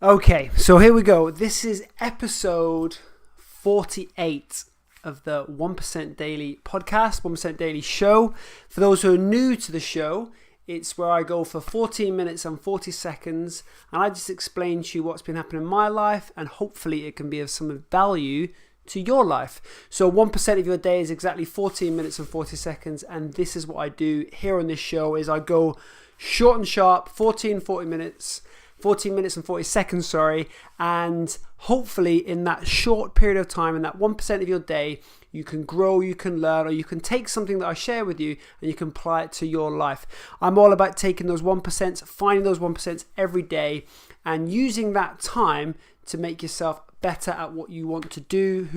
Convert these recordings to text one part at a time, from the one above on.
Okay, so here we go. This is episode 48 of the 1% Daily podcast, 1% Daily show. For those who are new to the show, it's where I go for 14 minutes and 40 seconds and I just explain to you what's been happening in my life, and hopefully it can be of some value to your life. So 1% of your day is exactly 14 minutes and 40 seconds, and this is what I do here on this show is I go short and sharp, 14 minutes and 40 seconds, and hopefully in that short period of time, in that 1% of your day, you can grow, you can learn, or you can take something that I share with you and you can apply it to your life. I'm all about taking those 1%, finding those 1% every day and using that time to make yourself better at what you want to do,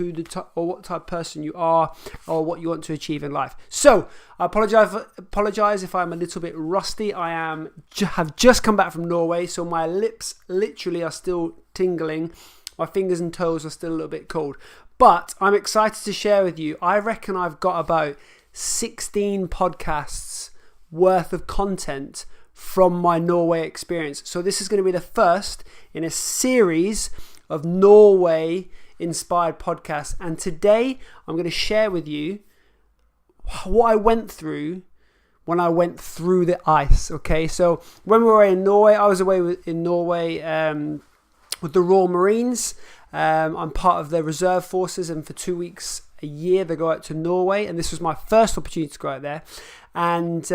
or what type of person you are, or what you want to achieve in life. So I apologize if I'm a little bit rusty. I have just come back from Norway, so my lips literally are still tingling. My fingers and toes are still a little bit cold, but I'm excited to share with you. I reckon I've got about 16 podcasts worth of content from my Norway experience. So this is going to be the first in a series of Norway inspired podcasts, and today I'm going to share with you what I went through when I went through the ice. Okay, so when we were in Norway, I was away in Norway with the Royal Marines. I'm part of the reserve forces, and for 2 weeks a year they go out to Norway, and this was my first opportunity to go out there. And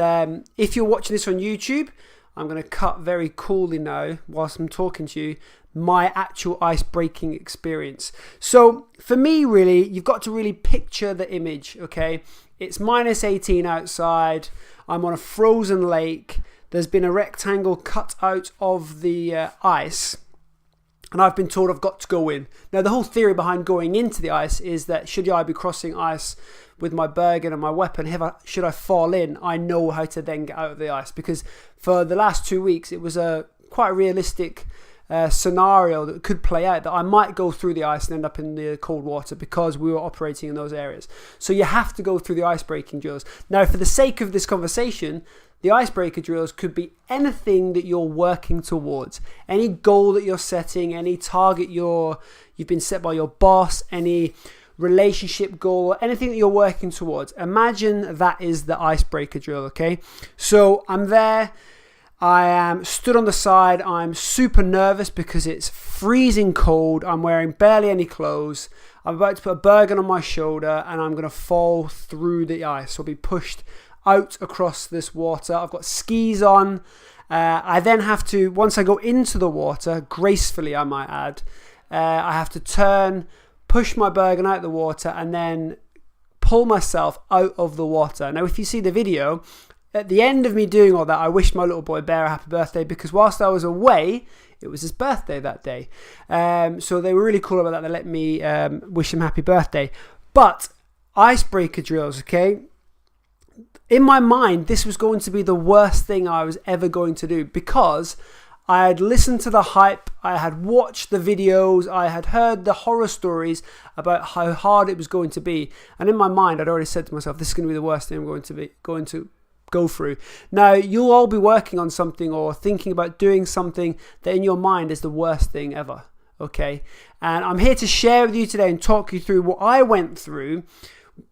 if you're watching this on YouTube, I'm going to cut very coolly now whilst I'm talking to you my actual ice breaking experience. So for me, really, you've got to really picture the image, okay? It's minus 18 outside. I'm on a frozen lake. There's been a rectangle cut out of the ice, and I've been told I've got to go in. Now, the whole theory behind going into the ice is that should I be crossing ice with my Bergen and my weapon, should I fall in, I know how to then get out of the ice. Because for the last 2 weeks, it was a quite realistic scenario that could play out, that I might go through the ice and end up in the cold water because we were operating in those areas. So you have to go through the icebreaking drills. Now, for the sake of this conversation, the icebreaker drills could be anything that you're working towards, any goal that you're setting, any target you've been set by your boss, any relationship goal, anything that you're working towards. Imagine that is the icebreaker drill, okay? So I'm there. I am stood on the side. I'm super nervous because it's freezing cold. I'm wearing barely any clothes. I'm about to put a Bergen on my shoulder and I'm going to fall through the ice. I'll be pushed out across this water. I've got skis on. I then have to, once I go into the water, gracefully I might add, I have to turn, push my Bergen out of the water and then pull myself out of the water. Now, if you see the video, at the end of me doing all that, I wished my little boy Bear a happy birthday, because whilst I was away, it was his birthday that day. So they were really cool about that. They let me wish him happy birthday. But icebreaker drills, okay? In my mind, this was going to be the worst thing I was ever going to do, because I had listened to the hype, I had watched the videos, I had heard the horror stories about how hard it was going to be. And in my mind, I'd already said to myself, this is going to be the worst thing I'm going to go through. Now, you'll all be working on something or thinking about doing something that in your mind is the worst thing ever, okay? And I'm here to share with you today and talk you through what I went through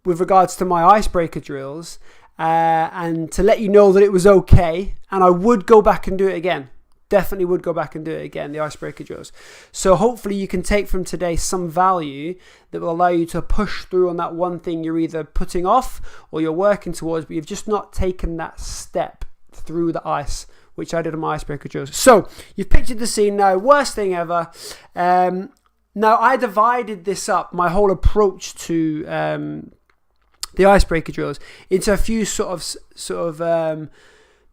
with regards to my icebreaker drills, and to let you know that it was okay, and I would go back and do it again. Definitely would go back and do it again, the icebreaker drills. So hopefully you can take from today some value that will allow you to push through on that one thing you're either putting off or you're working towards, but you've just not taken that step through the ice, which I did on my icebreaker drills. So you've pictured the scene now, worst thing ever. Now, I divided this up, my whole approach to the icebreaker drills, into a few sort of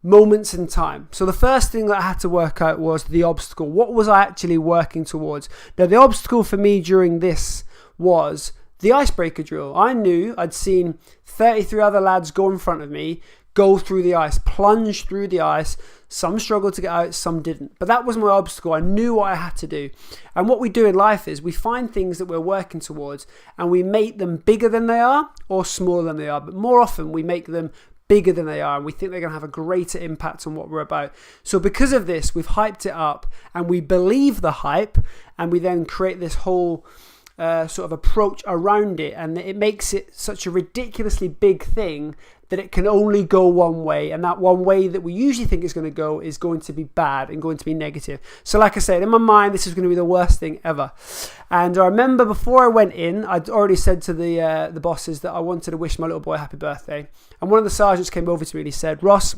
moments in time. So the first thing that I had to work out was the obstacle. What was I actually working towards? Now, the obstacle for me during this was the icebreaker drill. I knew I'd seen 33 other lads go in front of me, go through the ice, plunge through the ice. Some struggled to get out, some didn't. But that was my obstacle. I knew what I had to do. And what we do in life is we find things that we're working towards and we make them bigger than they are or smaller than they are. But more often we make them bigger than they are, and we think they're going to have a greater impact on what we're about. So because of this, we've hyped it up, and we believe the hype, and we then create this whole sort of approach around it, and it makes it such a ridiculously big thing that it can only go one way, and that one way that we usually think is going to go is going to be bad and going to be negative. So like I said, in my mind, this is going to be the worst thing ever. And I remember before I went in, I'd already said to the bosses that I wanted to wish my little boy a happy birthday. And one of the sergeants came over to me and he said, "Ross,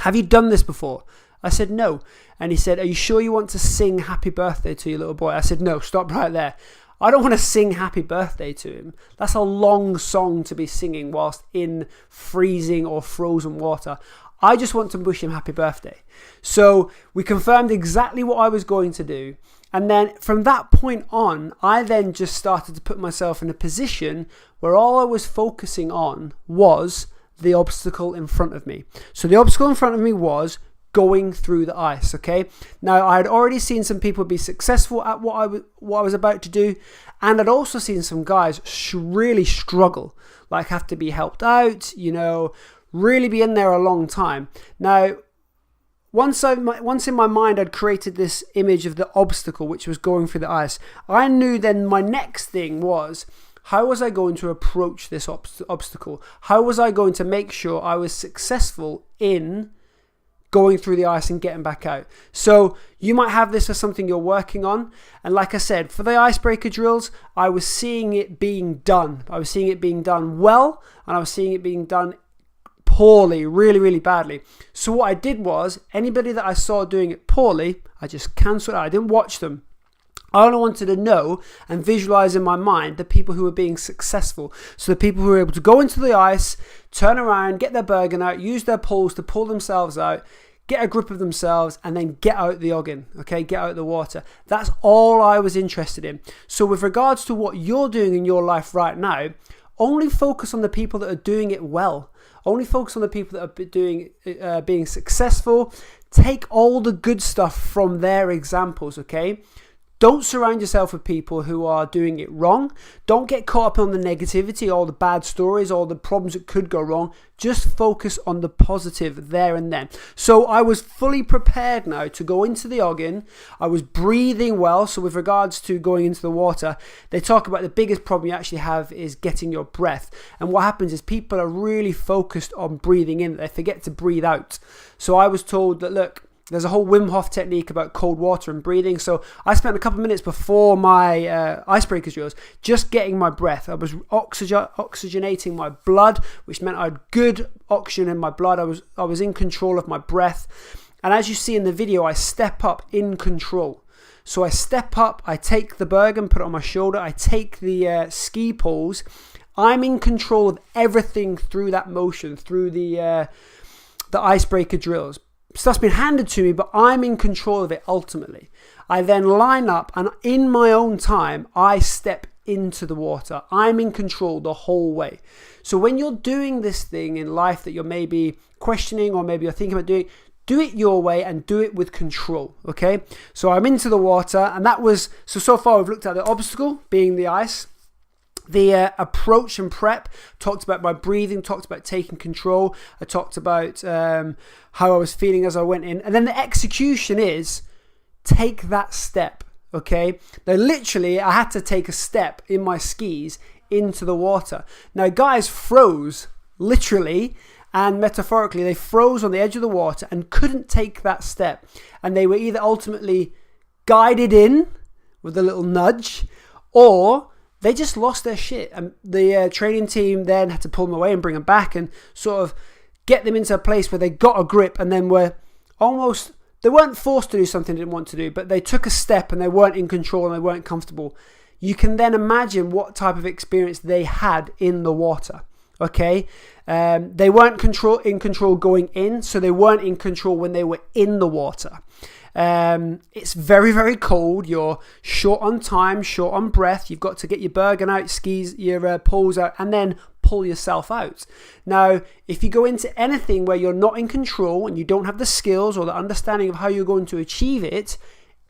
have you done this before?" I said, "No." And he said, "Are you sure you want to sing happy birthday to your little boy?" I said, "No, stop right there. I don't want to sing happy birthday to him. That's a long song to be singing whilst in freezing or frozen water. I just want to wish him happy birthday." So we confirmed exactly what I was going to do. And then from that point on, I then just started to put myself in a position where all I was focusing on was the obstacle in front of me. So the obstacle in front of me was going through the ice, okay? Now, I had already seen some people be successful at what I was about to do, and I'd also seen some guys really struggle, like have to be helped out, really be in there a long time. Now, once in my mind I'd created this image of the obstacle, which was going through the ice, I knew then my next thing was, how was I going to approach this obstacle? How was I going to make sure I was successful in going through the ice and getting back out? So you might have this for something you're working on. And like I said, for the icebreaker drills, I was seeing it being done. I was seeing it being done well, and I was seeing it being done poorly, really, really badly. So what I did was, anybody that I saw doing it poorly, I just cancelled out. I didn't watch them. I only wanted to know and visualize in my mind the people who were being successful. So the people who were able to go into the ice, turn around, get their Bergen out, use their poles to pull themselves out, get a grip of themselves, and then get out the Oggen, okay? Get out the water. That's all I was interested in. So with regards to what you're doing in your life right now, only focus on the people that are doing it well. Only focus on the people that are being successful. Take all the good stuff from their examples, okay? Don't surround yourself with people who are doing it wrong. Don't get caught up on the negativity, all the bad stories, all the problems that could go wrong. Just focus on the positive there and then. So I was fully prepared now to go into the Oggen. I was breathing well. So with regards to going into the water, they talk about the biggest problem you actually have is getting your breath. And what happens is people are really focused on breathing in. They forget to breathe out. So I was told that, look, there's a whole Wim Hof technique about cold water and breathing. So I spent a couple of minutes before my icebreakers drills just getting my breath. I was oxygenating my blood, which meant I had good oxygen in my blood. I was in control of my breath. And as you see in the video, I step up in control. So I step up, I take the Bergen, put it on my shoulder, I take the ski poles. I'm in control of everything through that motion, through the icebreaker drills. Stuff's been handed to me, but I'm in control of it ultimately. I then line up, and in my own time, I step into the water. I'm in control the whole way. So when you're doing this thing in life that you're maybe questioning or maybe you're thinking about doing, do it your way and do it with control, okay? So I'm into the water, and that was, so far we've looked at the obstacle being the ice. The approach and prep, talked about my breathing, talked about taking control. I talked about how I was feeling as I went in. And then the execution is take that step, okay? Now, literally, I had to take a step in my skis into the water. Now, guys froze, literally and metaphorically. They froze on the edge of the water and couldn't take that step. And they were either ultimately guided in with a little nudge, or they just lost their shit, and the training team then had to pull them away and bring them back and sort of get them into a place where they got a grip, and then were almost, they weren't forced to do something they didn't want to do, but they took a step and they weren't in control and they weren't comfortable. You can then imagine what type of experience they had in the water, okay? They weren't in control going in, so they weren't in control when they were in the water. It's very, very cold. You're short on time, short on breath. You've got to get your Bergen out, skis, your poles out, and then pull yourself out. Now, if you go into anything where you're not in control and you don't have the skills or the understanding of how you're going to achieve it,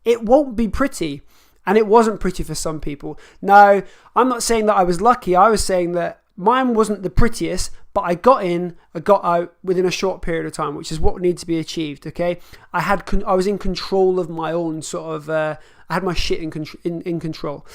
it won't be pretty. And it wasn't pretty for some people. Now, I'm not saying that I was lucky. I was saying that Mine wasn't the prettiest, but I got in, I got out within a short period of time, which is what needed to be achieved, okay? I was in control of my own sort of, I had my shit in control.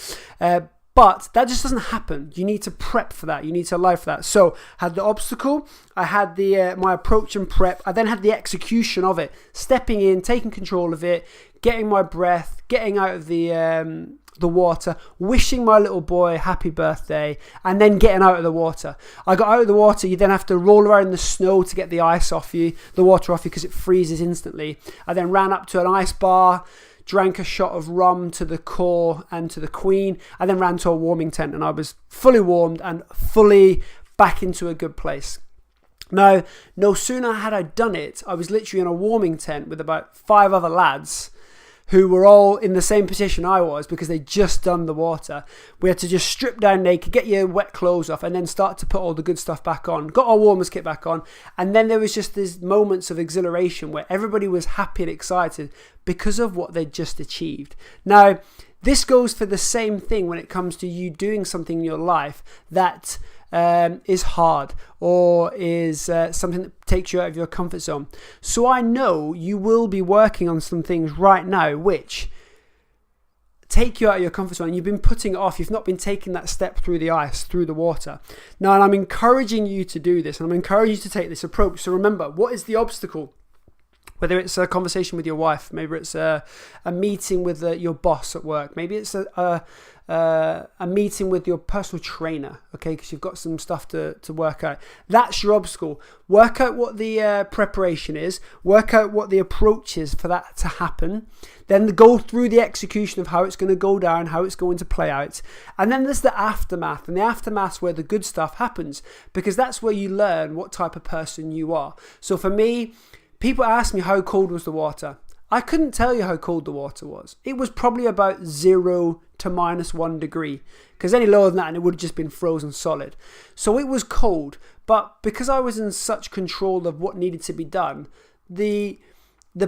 But that just doesn't happen. You need to prep for that. You need to allow for that. So I had the obstacle, I had the my approach and prep. I then had the execution of it, stepping in, taking control of it, getting my breath, getting out of the water, wishing my little boy happy birthday, and then getting out of the water. I got out of the water. You then have to roll around in the snow to get the ice off you, the water off you, because it freezes instantly. I then ran up to an ice bar, drank a shot of rum to the core and to the queen, and then ran to a warming tent, and I was fully warmed and fully back into a good place. Now, no sooner had I done it, I was literally in a warming tent with about 5 other lads who were all in the same position I was because they'd just done the water. We had to just strip down naked, get your wet clothes off, and then start to put all the good stuff back on. Got our warmers kit back on, and then there was just these moments of exhilaration where everybody was happy and excited because of what they'd just achieved. Now, this goes for the same thing when it comes to you doing something in your life that is hard or is something that takes you out of your comfort zone. So I know you will be working on some things right now which take you out of your comfort zone, and you've been putting it off. You've not been taking that step through the ice, through the water. Now, and I'm encouraging you to do this, and I'm encouraging you to take this approach. So remember, what is the obstacle? Whether it's a conversation with your wife, maybe it's a meeting with your boss at work, maybe it's a meeting with your personal trainer, okay, because you've got some stuff to work out. That's your obstacle. Work out what the preparation is, work out what the approach is for that to happen, then go through the execution of how it's going to go down, how it's going to play out, and then there's the aftermath, and the aftermath's where the good stuff happens, because that's where you learn what type of person you are. So for me, people ask me how cold was the water. I couldn't tell you how cold the water was. It was probably about 0 to -1 degree, because any lower than that and it would have just been frozen solid. So it was cold, but because I was in such control of what needed to be done, the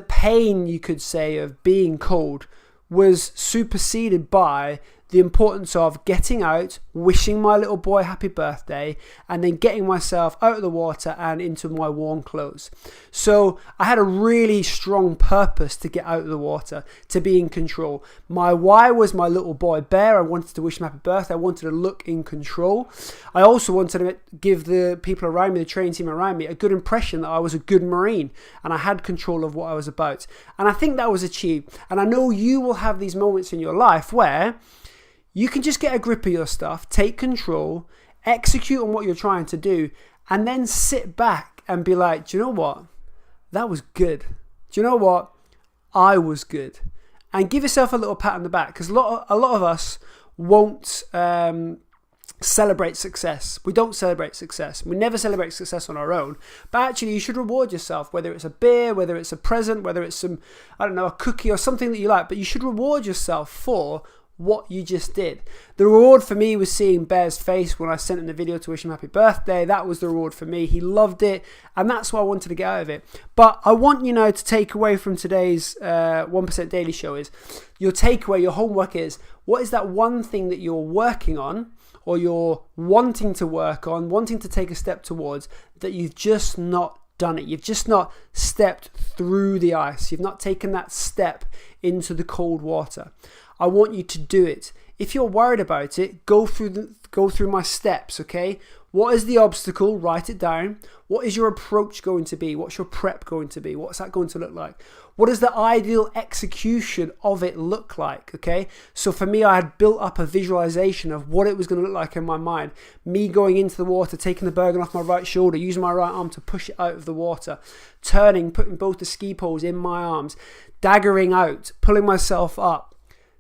pain, you could say, of being cold was superseded by the importance of getting out, wishing my little boy happy birthday, and then getting myself out of the water and into my warm clothes. So I had a really strong purpose to get out of the water, to be in control. My why was my little boy Bear. I wanted to wish him happy birthday. I wanted to look in control. I also wanted to give the people around me, the training team around me, a good impression that I was a good Marine and I had control of what I was about. And I think that was achieved. And I know you will have these moments in your life where you can just get a grip of your stuff, take control, execute on what you're trying to do, and then sit back and be like, do you know what? That was good. Do you know what? I was good. And give yourself a little pat on the back, because a lot of us won't celebrate success. We don't celebrate success. We never celebrate success on our own. But actually, you should reward yourself, whether it's a beer, whether it's a present, whether it's some, a cookie or something that you like. But you should reward yourself for what you just did. The reward for me was seeing Bear's face when I sent him the video to wish him happy birthday. That was the reward for me. He loved it, and that's what I wanted to get out of it. But I want you now to take away from today's 1% Daily Show is your takeaway, your homework is, what is that one thing that you're working on, or you're wanting to work on, wanting to take a step towards, that you've just not done it. You've just not stepped through the ice. You've not taken that step into the cold water. I want you to do it. If you're worried about it, go through my steps, okay? What is the obstacle? Write it down. What is your approach going to be? What's your prep going to be? What's that going to look like? What does the ideal execution of it look like, okay? So for me, I had built up a visualization of what it was going to look like in my mind. Me going into the water, taking the Bergen off my right shoulder, using my right arm to push it out of the water, turning, putting both the ski poles in my arms, daggering out, pulling myself up,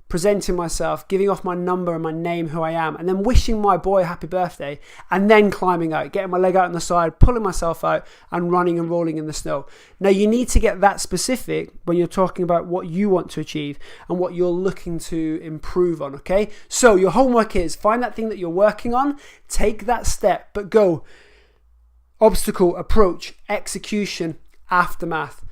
presenting myself, giving off my number and my name, who I am, and then wishing my boy happy birthday, and then climbing out, getting my leg out on the side, pulling myself out, and running and rolling in the snow. Now, you need to get that specific when you're talking about what you want to achieve and what you're looking to improve on, okay? So your homework is find that thing that you're working on, take that step, but go obstacle, approach, execution, aftermath.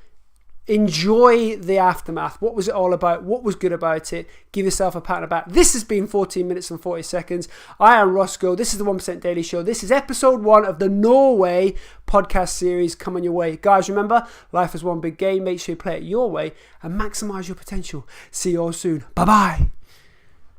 enjoy the aftermath. What was it all about? What was good about it? Give yourself a pat on the back. This has been 14 minutes and 40 seconds. I am Roscoe. This is the 1% Daily Show. This is episode 1 of the Norway podcast series coming your way. Guys, remember, life is one big game. Make sure you play it your way and maximize your potential. See you all soon. Bye-bye.